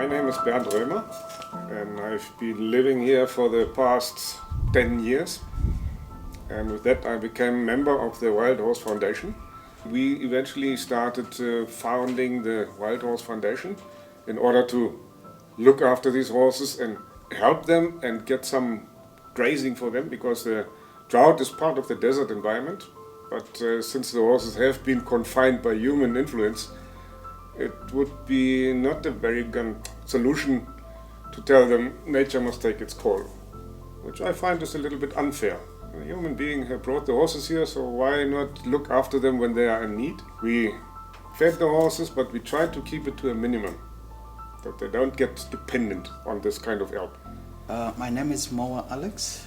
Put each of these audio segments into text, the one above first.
My name is Bernd Römer and I've been living here for the past 10 years. And with that I became a member of the Wild Horse Foundation. We eventually started founding the Wild Horse Foundation in order to look after these horses and help them and get some grazing for them, because the drought is part of the desert environment. But since the horses have been confined by human influence, it would be not a very good solution to tell them nature must take its call, which I find is a little bit unfair. A human being have brought the horses here, so why not look after them when they are in need? We fed the horses, but we tried to keep it to a minimum, that they don't get dependent on this kind of help. My name is Moa Alex.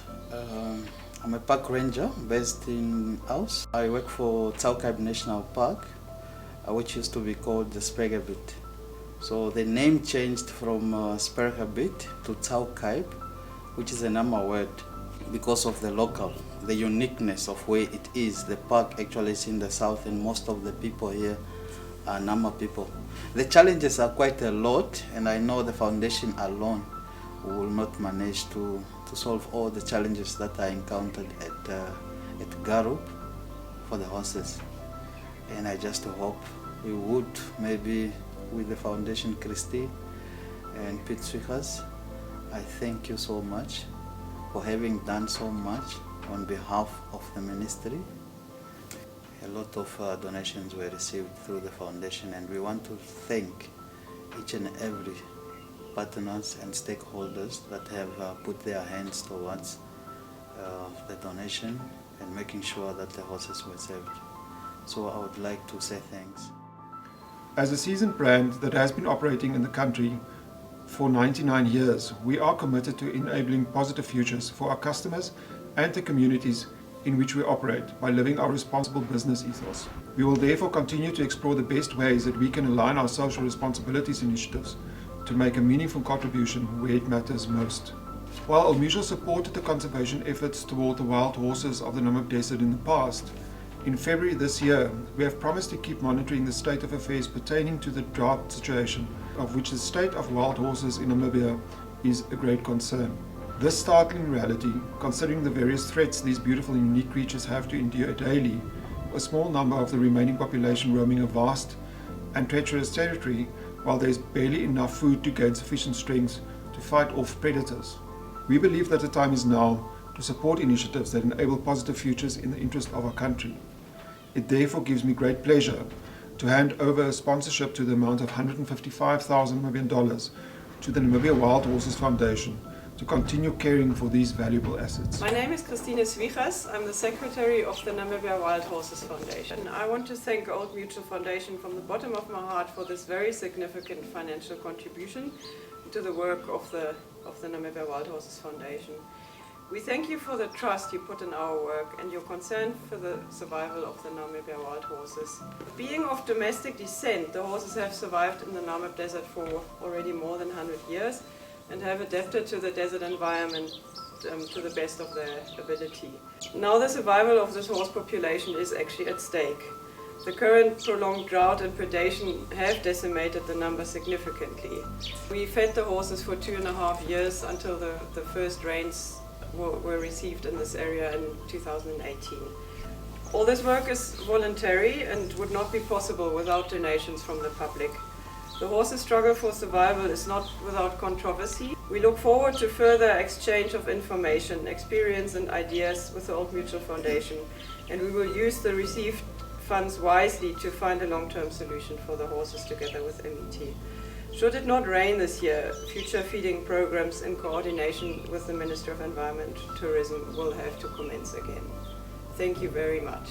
I'm a park ranger based in Aus. I work for Tsaukaib National Park, which used to be called the Spregebit. So the name changed from Spregebit to Tsaukaib, which is a Nama word, because of the uniqueness of where it is. The park actually is in the south and most of the people here are Nama people. The challenges are quite a lot, and I know the foundation alone will not manage to solve all the challenges that I encountered at Garup for the horses. And I just hope we would, maybe with the foundation, Christy and Pete Swickers, I thank you so much for having done so much on behalf of the ministry. A lot of donations were received through the foundation, and we want to thank each and every partners and stakeholders that have put their hands towards the donation and making sure that the horses were saved. So I would like to say thanks. As a seasoned brand that has been operating in the country for 99 years, we are committed to enabling positive futures for our customers and the communities in which we operate by living our responsible business ethos. We will therefore continue to explore the best ways that we can align our social responsibilities initiatives to make a meaningful contribution where it matters most. While Old Mutual supported the conservation efforts toward the wild horses of the Namib Desert in the past, in February this year, we have promised to keep monitoring the state of affairs pertaining to the drought situation, of which the state of wild horses in Namibia is a great concern. This startling reality, considering the various threats these beautiful and unique creatures have to endure daily, a small number of the remaining population roaming a vast and treacherous territory, while there is barely enough food to gain sufficient strength to fight off predators. We believe that the time is now to support initiatives that enable positive futures in the interest of our country. It therefore gives me great pleasure to hand over a sponsorship to the amount of $155,000 Namibian to the Namibia Wild Horses Foundation to continue caring for these valuable assets. My name is Christine Swickers. I'm the Secretary of the Namibia Wild Horses Foundation. I want to thank Old Mutual Foundation from the bottom of my heart for this very significant financial contribution to the work of the Namibia Wild Horses Foundation. We thank you for the trust you put in our work and your concern for the survival of the Namibia wild horses. Being of domestic descent, the horses have survived in the Namib Desert for already more than 100 years and have adapted to the desert environment to the best of their ability. Now the survival of this horse population is actually at stake. The current prolonged drought and predation have decimated the number significantly. We fed the horses for 2.5 years until the first rains were received in this area in 2018. All this work is voluntary and would not be possible without donations from the public. The horses' struggle for survival is not without controversy. We look forward to further exchange of information, experience and ideas with the Old Mutual Foundation, and we will use the received funds wisely to find a long-term solution for the horses together with MET. Should it not rain this year, future feeding programs in coordination with the Ministry of Environment and Tourism will have to commence again. Thank you very much.